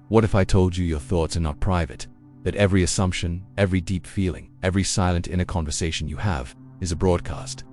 What if I told you your thoughts are not private? That every assumption, every deep feeling, every silent inner conversation you have is a broadcast.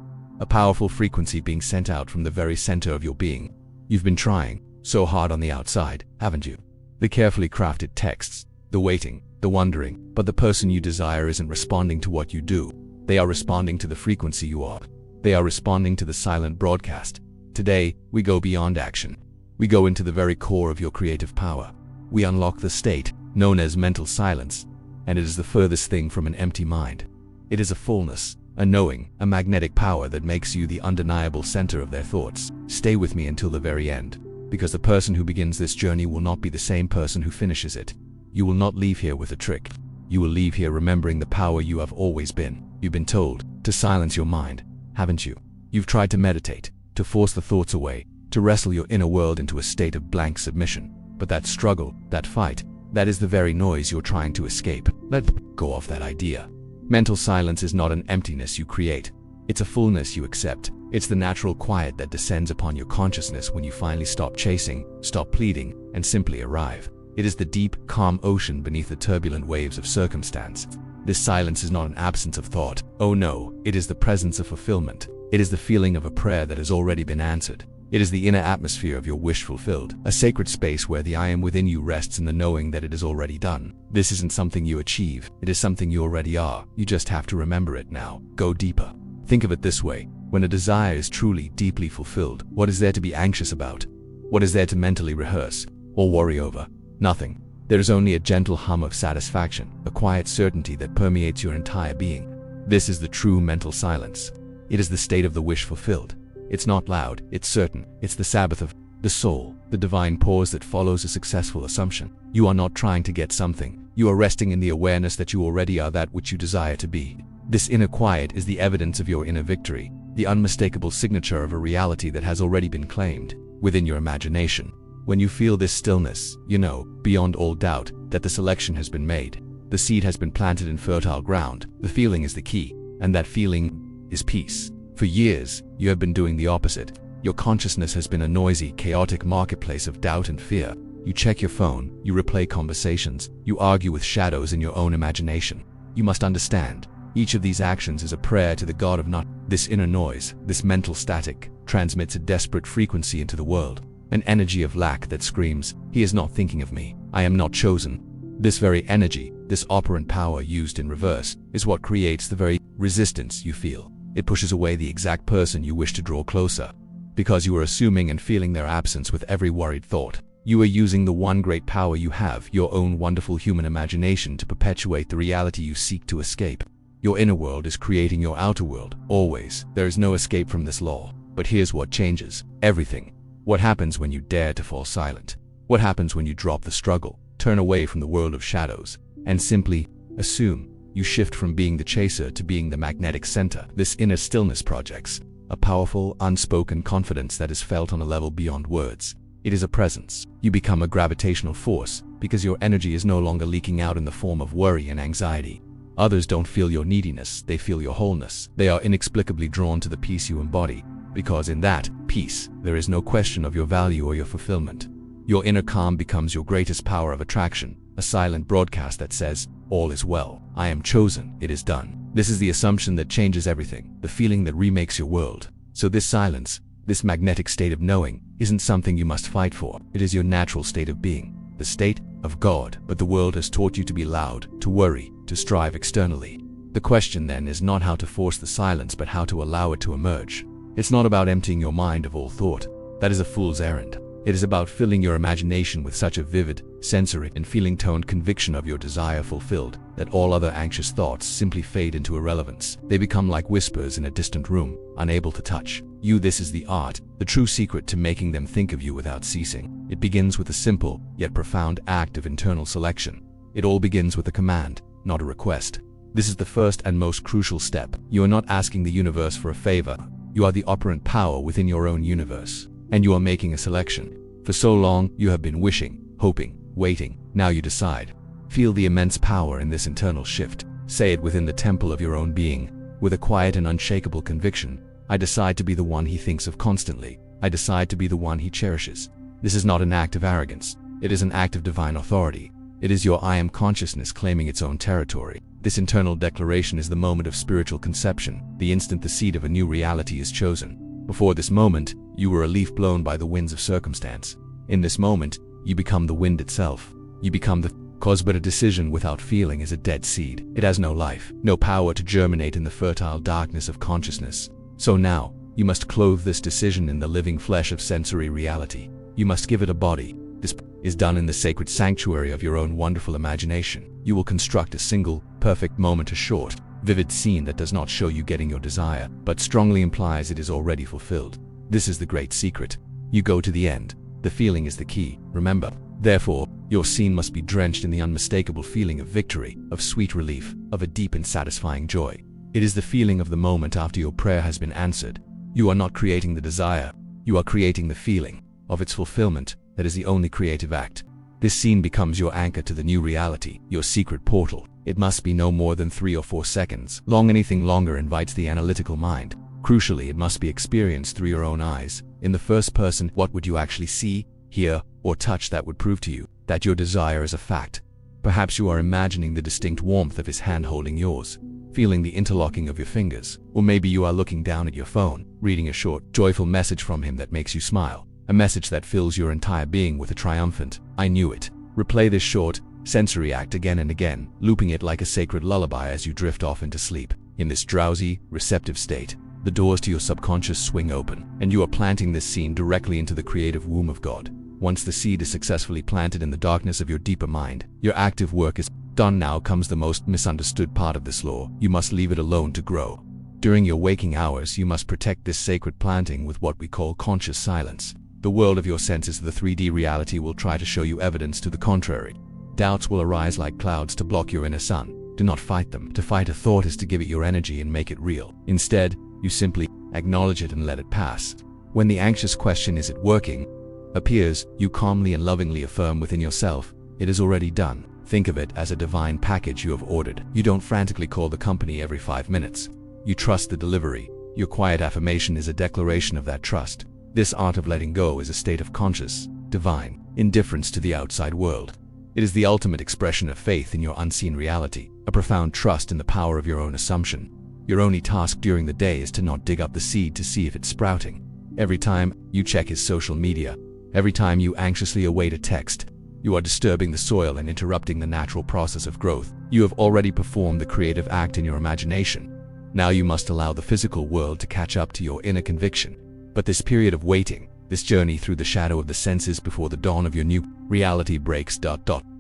A powerful frequency being sent out from the very center of your being. You've been trying so hard on the outside, haven't you? The carefully crafted texts, the waiting, the wondering, but the person you desire isn't responding to what you do. They are responding to the frequency you are. They are responding to the silent broadcast. Today, we go beyond action. We go into the very core of your creative power. We unlock the state known as mental silence, and it is the furthest thing from an empty mind. It is a fullness, a knowing, a magnetic power that makes you the undeniable center of their thoughts. Stay with me until the very end, because the person who begins this journey will not be the same person who finishes it. You will not leave here with a trick. You will leave here remembering the power you have always been. You've been told to silence your mind, haven't you? You've tried to meditate, to force the thoughts away, to wrestle your inner world into a state of blank submission. But that struggle, that fight, that is the very noise you're trying to escape. Let go of that idea. Mental silence is not an emptiness you create. It's a fullness you accept. It's the natural quiet that descends upon your consciousness when you finally stop chasing, stop pleading, and simply arrive. It is the deep, calm ocean beneath the turbulent waves of circumstance. This silence is not an absence of thought. Oh no, it is the presence of fulfillment. It is the feeling of a prayer that has already been answered. It is the inner atmosphere of your wish fulfilled, a sacred space where the I am within you rests in the knowing that it is already done. This isn't something you achieve, it is something you already are. You just have to remember it now. Go deeper. Think of it this way. When a desire is truly, deeply fulfilled, what is there to be anxious about? What is there to mentally rehearse or worry over? Nothing. There is only a gentle hum of satisfaction, a quiet certainty that permeates your entire being. This is the true mental silence. It is the state of the wish fulfilled. It's not loud, it's certain. It's the Sabbath of the soul, the divine pause that follows a successful assumption. You are not trying to get something. You are resting in the awareness that you already are that which you desire to be. This inner quiet is the evidence of your inner victory, the unmistakable signature of a reality that has already been claimed within your imagination. When you feel this stillness, you know, beyond all doubt, that the selection has been made. The seed has been planted in fertile ground. The feeling is the key, and that feeling is peace. For years, you have been doing the opposite. Your consciousness has been a noisy, chaotic marketplace of doubt and fear. You check your phone, you replay conversations, you argue with shadows in your own imagination. You must understand, each of these actions is a prayer to the God of not. This inner noise, this mental static, transmits a desperate frequency into the world, an energy of lack that screams, "He is not thinking of me, I am not chosen." This very energy, this operant power used in reverse, is what creates the very resistance you feel. It pushes away the exact person you wish to draw closer. Because you are assuming and feeling their absence with every worried thought. You are using the one great power you have, your own wonderful human imagination, to perpetuate the reality you seek to escape. Your inner world is creating your outer world, always. There is no escape from this law. But here's what changes everything. What happens when you dare to fall silent? What happens when you drop the struggle, turn away from the world of shadows, and simply assume? You shift from being the chaser to being the magnetic center. This inner stillness projects a powerful, unspoken confidence that is felt on a level beyond words. It is a presence. You become a gravitational force because your energy is no longer leaking out in the form of worry and anxiety. Others don't feel your neediness, they feel your wholeness. They are inexplicably drawn to the peace you embody, because in that peace, there is no question of your value or your fulfillment. Your inner calm becomes your greatest power of attraction, a silent broadcast that says, "All is well. I am chosen. It is done." This is the assumption that changes everything, the feeling that remakes your world. So this silence, this magnetic state of knowing, isn't something you must fight for. It is your natural state of being, the state of God. But the world has taught you to be loud, to worry, to strive externally. The question then is not how to force the silence, but how to allow it to emerge. It's not about emptying your mind of all thought. That is a fool's errand. It is about filling your imagination with such a vivid, sensory, and feeling-toned conviction of your desire fulfilled that all other anxious thoughts simply fade into irrelevance. They become like whispers in a distant room, unable to touch you. This is the art, the true secret to making them think of you without ceasing. It begins with a simple, yet profound act of internal selection. It all begins with a command, not a request. This is the first and most crucial step. You are not asking the universe for a favor. You are the operant power within your own universe. And you are making a selection. For so long, you have been wishing, hoping, waiting. Now you decide. Feel the immense power in this internal shift. Say it within the temple of your own being, with a quiet and unshakable conviction. I decide to be the one he thinks of constantly. I decide to be the one he cherishes. This is not an act of arrogance. It is an act of divine authority. It is your I am consciousness claiming its own territory. This internal declaration is the moment of spiritual conception, the instant the seed of a new reality is chosen. Before this moment, you were a leaf blown by the winds of circumstance. In this moment, you become the wind itself. You become the cause, but a decision without feeling is a dead seed. It has no life, no power to germinate in the fertile darkness of consciousness. So now, you must clothe this decision in the living flesh of sensory reality. You must give it a body. This is done in the sacred sanctuary of your own wonderful imagination. You will construct a single, perfect moment, a short, vivid scene that does not show you getting your desire, but strongly implies it is already fulfilled. This is the great secret. You go to the end. The feeling is the key, remember. Therefore, your scene must be drenched in the unmistakable feeling of victory, of sweet relief, of a deep and satisfying joy. It is the feeling of the moment after your prayer has been answered. You are not creating the desire, you are creating the feeling of its fulfillment. That is the only creative act. This scene becomes your anchor to the new reality, your secret portal. It must be no more than 3 or 4 seconds long. Anything longer invites the analytical mind. Crucially, it must be experienced through your own eyes. In the first person, what would you actually see, hear, or touch that would prove to you that your desire is a fact? Perhaps you are imagining the distinct warmth of his hand holding yours, feeling the interlocking of your fingers, or maybe you are looking down at your phone, reading a short, joyful message from him that makes you smile. A message that fills your entire being with a triumphant, I knew it. Replay this short, sensory act again and again, looping it like a sacred lullaby as you drift off into sleep. In this drowsy, receptive state, the doors to your subconscious swing open, and you are planting this scene directly into the creative womb of God. Once the seed is successfully planted in the darkness of your deeper mind, your active work is done. Now comes the most misunderstood part of this law. You must leave it alone to grow. During your waking hours, you must protect this sacred planting with what we call conscious silence. The world of your senses, the 3D reality, will try to show you evidence to the contrary. Doubts will arise like clouds to block your inner sun. Do not fight them. To fight a thought is to give it your energy and make it real. Instead, you simply acknowledge it and let it pass. When the anxious question, is it working, appears, you calmly and lovingly affirm within yourself, it is already done. Think of it as a divine package you have ordered. You don't frantically call the company every 5 minutes. You trust the delivery. Your quiet affirmation is a declaration of that trust. This art of letting go is a state of conscious, divine indifference to the outside world. It is the ultimate expression of faith in your unseen reality, a profound trust in the power of your own assumption. Your only task during the day is to not dig up the seed to see if it's sprouting. Every time you check his social media, every time you anxiously await a text, you are disturbing the soil and interrupting the natural process of growth. You have already performed the creative act in your imagination. Now you must allow the physical world to catch up to your inner conviction. But this period of waiting, this journey through the shadow of the senses before the dawn of your new reality breaks.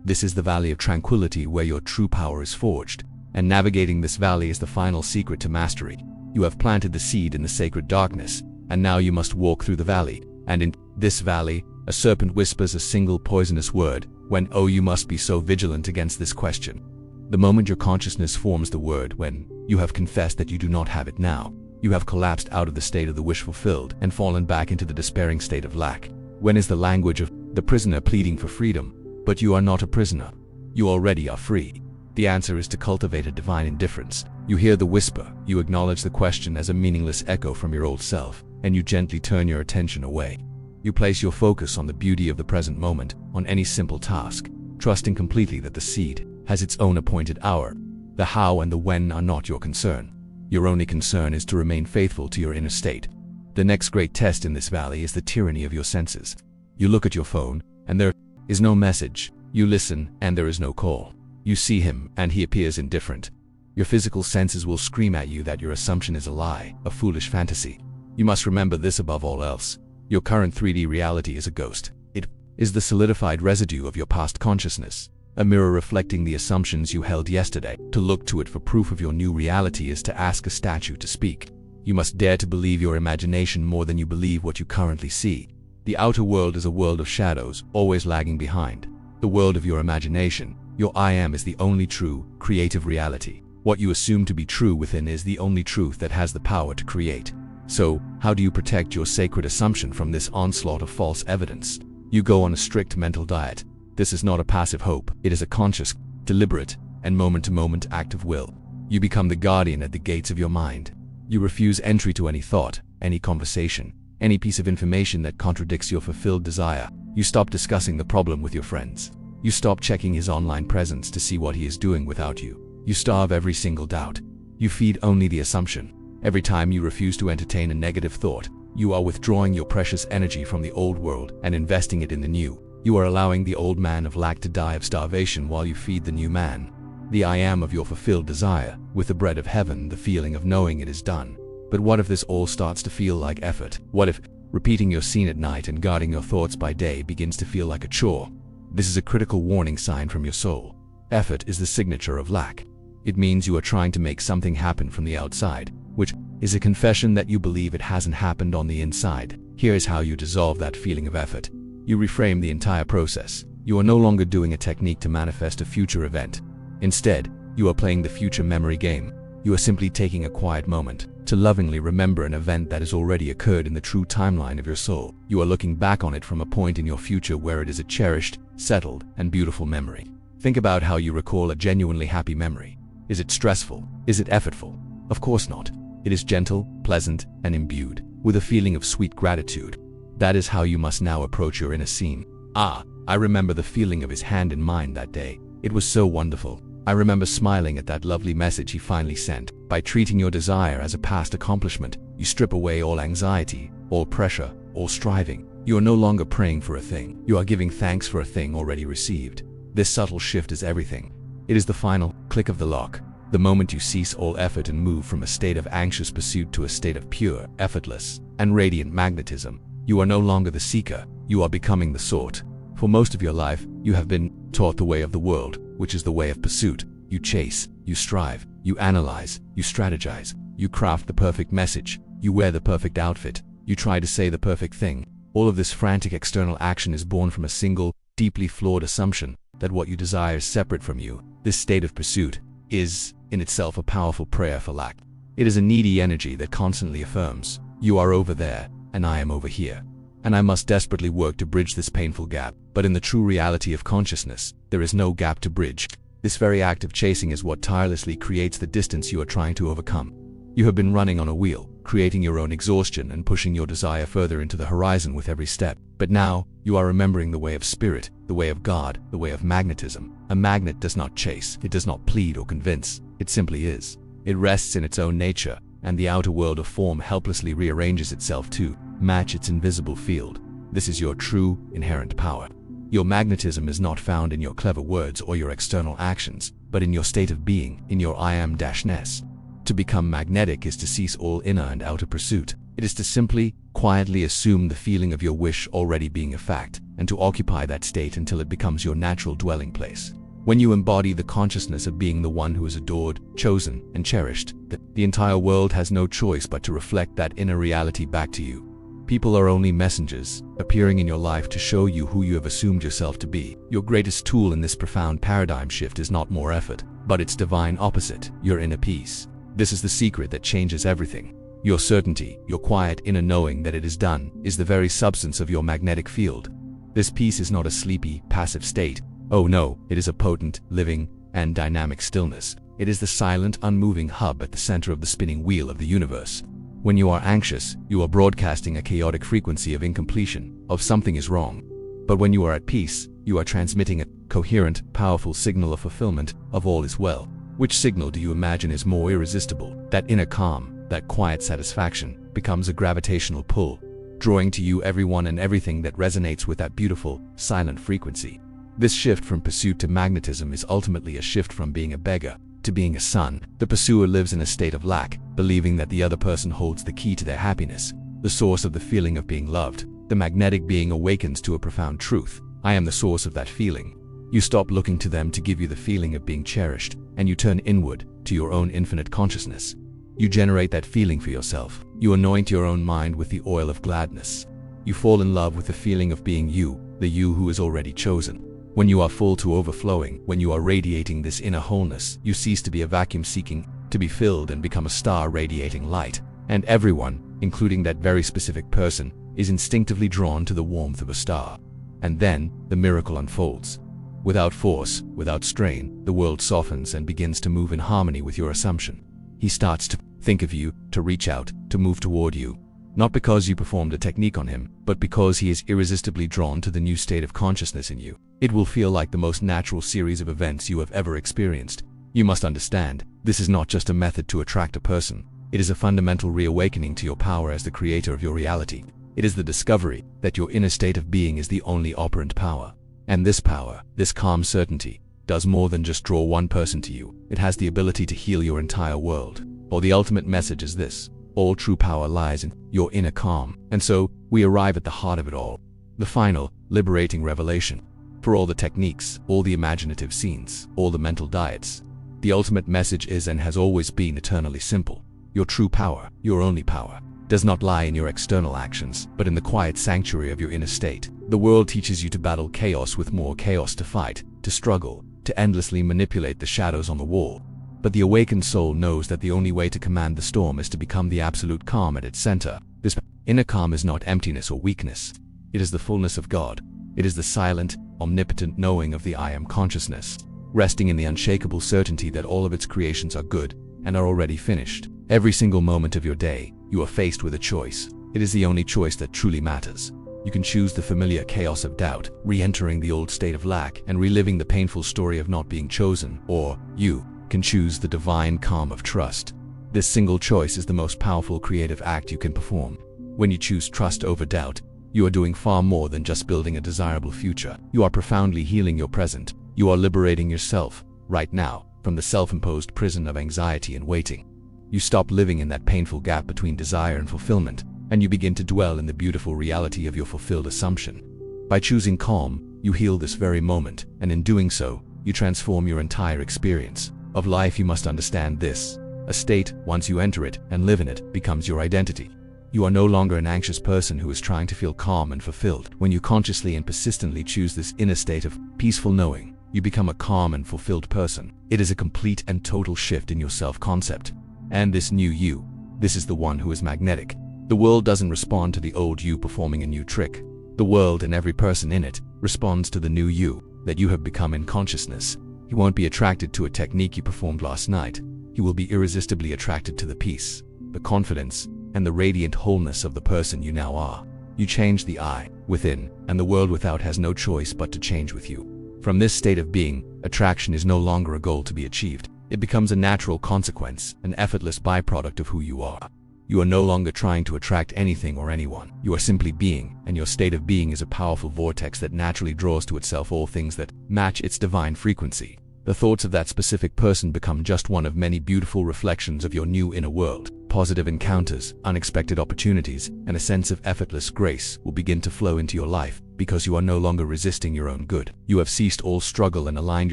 This is the valley of tranquility where your true power is forged. And navigating this valley is the final secret to mastery. You have planted the seed in the sacred darkness, and now you must walk through the valley. And in this valley, a serpent whispers a single poisonous word, when, oh, you must be so vigilant against this question. The moment your consciousness forms the word, when you have confessed that you do not have it now, you have collapsed out of the state of the wish fulfilled and fallen back into the despairing state of lack. When is the language of the prisoner pleading for freedom? But you are not a prisoner. You already are free. The answer is to cultivate a divine indifference. You hear the whisper, you acknowledge the question as a meaningless echo from your old self, and you gently turn your attention away. You place your focus on the beauty of the present moment, on any simple task, trusting completely that the seed has its own appointed hour. The how and the when are not your concern. Your only concern is to remain faithful to your inner state. The next great test in this valley is the tyranny of your senses. You look at your phone, and there is no message. You listen, and there is no call. You see him, and he appears indifferent. Your physical senses will scream at you that your assumption is a lie, a foolish fantasy. You must remember this above all else. Your current 3D reality is a ghost. It is the solidified residue of your past consciousness, a mirror reflecting the assumptions you held yesterday. To look to it for proof of your new reality is to ask a statue to speak. You must dare to believe your imagination more than you believe what you currently see. The outer world is a world of shadows, always lagging behind. The world of your imagination, your I am, is the only true, creative reality. What you assume to be true within is the only truth that has the power to create. So, how do you protect your sacred assumption from this onslaught of false evidence? You go on a strict mental diet. This is not a passive hope. It is a conscious, deliberate, and moment-to-moment act of will. You become the guardian at the gates of your mind. You refuse entry to any thought, any conversation, any piece of information that contradicts your fulfilled desire. You stop discussing the problem with your friends. You stop checking his online presence to see what he is doing without you. You starve every single doubt. You feed only the assumption. Every time you refuse to entertain a negative thought, you are withdrawing your precious energy from the old world and investing it in the new. You are allowing the old man of lack to die of starvation while you feed the new man, the I am of your fulfilled desire, with the bread of heaven, the feeling of knowing it is done. But what if this all starts to feel like effort? What if repeating your scene at night and guarding your thoughts by day begins to feel like a chore? This is a critical warning sign from your soul. Effort is the signature of lack. It means you are trying to make something happen from the outside, which is a confession that you believe it hasn't happened on the inside. Here is how you dissolve that feeling of effort. You reframe the entire process. You are no longer doing a technique to manifest a future event. Instead, you are playing the future memory game. You are simply taking a quiet moment to lovingly remember an event that has already occurred in the true timeline of your soul. You are looking back on it from a point in your future where it is a cherished, settled, and beautiful memory. Think about how you recall a genuinely happy memory. Is it stressful? Is it effortful? Of course not. It is gentle, pleasant, and imbued with a feeling of sweet gratitude. That is how you must now approach your inner scene. Ah, I remember the feeling of his hand in mine that day. It was so wonderful. I remember smiling at that lovely message he finally sent. By treating your desire as a past accomplishment, you strip away all anxiety, all pressure, all striving. You are no longer praying for a thing. You are giving thanks for a thing already received. This subtle shift is everything. It is the final click of the lock. The moment you cease all effort and move from a state of anxious pursuit to a state of pure, effortless, and radiant magnetism. You are no longer the seeker. You are becoming the sought. For most of your life, you have been taught the way of the world, which is the way of pursuit. You chase, you strive, you analyze, you strategize, you craft the perfect message, you wear the perfect outfit, you try to say the perfect thing. All of this frantic external action is born from a single, deeply flawed assumption that what you desire is separate from you. This state of pursuit is, in itself, a powerful prayer for lack. It is a needy energy that constantly affirms, you are over there, and I am over here. And I must desperately work to bridge this painful gap. But in the true reality of consciousness, there is no gap to bridge. This very act of chasing is what tirelessly creates the distance you are trying to overcome. You have been running on a wheel, creating your own exhaustion and pushing your desire further into the horizon with every step. But now, you are remembering the way of spirit, the way of God, the way of magnetism. A magnet does not chase, it does not plead or convince, it simply is. It rests in its own nature, and the outer world of form helplessly rearranges itself to match its invisible field. This is your true, inherent power. Your magnetism is not found in your clever words or your external actions, but in your state of being, in your I am-ness. To become magnetic is to cease all inner and outer pursuit. It is to simply, quietly assume the feeling of your wish already being a fact, and to occupy that state until it becomes your natural dwelling place. When you embody the consciousness of being the one who is adored, chosen, and cherished, the entire world has no choice but to reflect that inner reality back to you. People are only messengers, appearing in your life to show you who you have assumed yourself to be. Your greatest tool in this profound paradigm shift is not more effort, but its divine opposite, your inner peace. This is the secret that changes everything. Your certainty, your quiet inner knowing that it is done, is the very substance of your magnetic field. This peace is not a sleepy, passive state. Oh no, it is a potent, living, and dynamic stillness. It is the silent, unmoving hub at the center of the spinning wheel of the universe. When you are anxious, you are broadcasting a chaotic frequency of incompletion, of something is wrong. But when you are at peace, you are transmitting a coherent, powerful signal of fulfillment, of all is well. Which signal do you imagine is more irresistible? That inner calm, that quiet satisfaction, becomes a gravitational pull, drawing to you everyone and everything that resonates with that beautiful, silent frequency. This shift from pursuit to magnetism is ultimately a shift from being a beggar to being a son. The pursuer lives in a state of lack, believing that the other person holds the key to their happiness, the source of the feeling of being loved. The magnetic being awakens to a profound truth. I am the source of that feeling. You stop looking to them to give you the feeling of being cherished, and you turn inward to your own infinite consciousness. You generate that feeling for yourself. You anoint your own mind with the oil of gladness. You fall in love with the feeling of being you, the you who is already chosen. When you are full to overflowing, when you are radiating this inner wholeness, you cease to be a vacuum seeking to be filled and become a star radiating light. And everyone, including that very specific person, is instinctively drawn to the warmth of a star. And then, the miracle unfolds. Without force, without strain, the world softens and begins to move in harmony with your assumption. He starts to think of you, to reach out, to move toward you. Not because you performed a technique on him, but because he is irresistibly drawn to the new state of consciousness in you. It will feel like the most natural series of events you have ever experienced. You must understand, this is not just a method to attract a person. It is a fundamental reawakening to your power as the creator of your reality. It is the discovery that your inner state of being is the only operant power. And this power, this calm certainty, does more than just draw one person to you. It has the ability to heal your entire world. Or the ultimate message is this: all true power lies in your inner calm. And so, we arrive at the heart of it all. The final, liberating revelation. For all the techniques, all the imaginative scenes, all the mental diets, the ultimate message is and has always been eternally simple. Your true power, your only power, does not lie in your external actions, but in the quiet sanctuary of your inner state. The world teaches you to battle chaos with more chaos, to fight, to struggle, to endlessly manipulate the shadows on the wall. But the awakened soul knows that the only way to command the storm is to become the absolute calm at its center. This inner calm is not emptiness or weakness. It is the fullness of God. It is the silent, omnipotent knowing of the I Am consciousness, resting in the unshakable certainty that all of its creations are good and are already finished. Every single moment of your day, you are faced with a choice. It is the only choice that truly matters. You can choose the familiar chaos of doubt, re-entering the old state of lack, and reliving the painful story of not being chosen, or you can choose the divine calm of trust. This single choice is the most powerful creative act you can perform. When you choose trust over doubt, you are doing far more than just building a desirable future. You are profoundly healing your present. You are liberating yourself, right now, from the self-imposed prison of anxiety and waiting. You stop living in that painful gap between desire and fulfillment, and you begin to dwell in the beautiful reality of your fulfilled assumption. By choosing calm, you heal this very moment, and in doing so, you transform your entire experience of life. You must understand this: a state, once you enter it and live in it, becomes your identity. You are no longer an anxious person who is trying to feel calm and fulfilled. When you consciously and persistently choose this inner state of peaceful knowing, you become a calm and fulfilled person. It is a complete and total shift in your self-concept. And this new you, this is the one who is magnetic. The world doesn't respond to the old you performing a new trick. The world and every person in it responds to the new you that you have become in consciousness. He won't be attracted to a technique you performed last night. He will be irresistibly attracted to the peace, the confidence, and the radiant wholeness of the person you now are. You change the I within, and the world without has no choice but to change with you. From this state of being, attraction is no longer a goal to be achieved. It becomes a natural consequence, an effortless byproduct of who you are. You are no longer trying to attract anything or anyone. You are simply being, and your state of being is a powerful vortex that naturally draws to itself all things that match its divine frequency. The thoughts of that specific person become just one of many beautiful reflections of your new inner world. Positive encounters, unexpected opportunities, and a sense of effortless grace will begin to flow into your life because you are no longer resisting your own good. You have ceased all struggle and aligned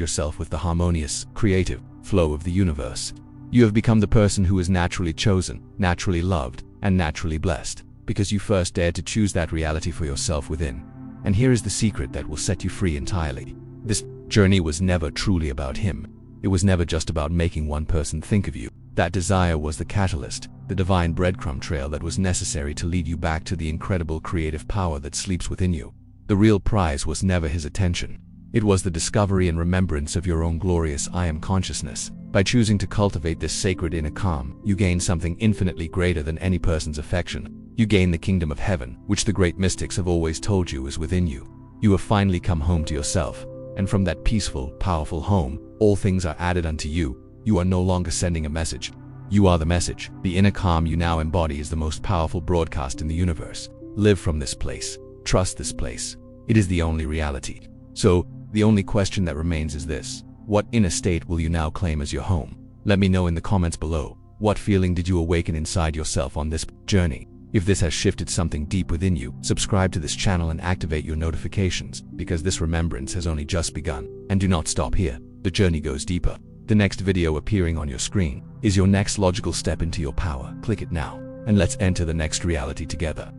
yourself with the harmonious, creative flow of the universe. You have become the person who is naturally chosen, naturally loved, and naturally blessed, because you first dared to choose that reality for yourself within. And here is the secret that will set you free entirely. This journey was never truly about him. It was never just about making one person think of you. That desire was the catalyst, the divine breadcrumb trail that was necessary to lead you back to the incredible creative power that sleeps within you. The real prize was never his attention. It was the discovery and remembrance of your own glorious I Am consciousness. By choosing to cultivate this sacred inner calm, you gain something infinitely greater than any person's affection. You gain the kingdom of heaven, which the great mystics have always told you is within you. You have finally come home to yourself, and from that peaceful, powerful home, all things are added unto you. You are no longer sending a message. You are the message. The inner calm you now embody is the most powerful broadcast in the universe. Live from this place. Trust this place. It is the only reality. So, the only question that remains is this: what inner state will you now claim as your home? Let me know in the comments below. What feeling did you awaken inside yourself on this journey? If this has shifted something deep within you, subscribe to this channel and activate your notifications, because this remembrance has only just begun. And do not stop here. The journey goes deeper. The next video appearing on your screen is your next logical step into your power. Click it now, and let's enter the next reality together.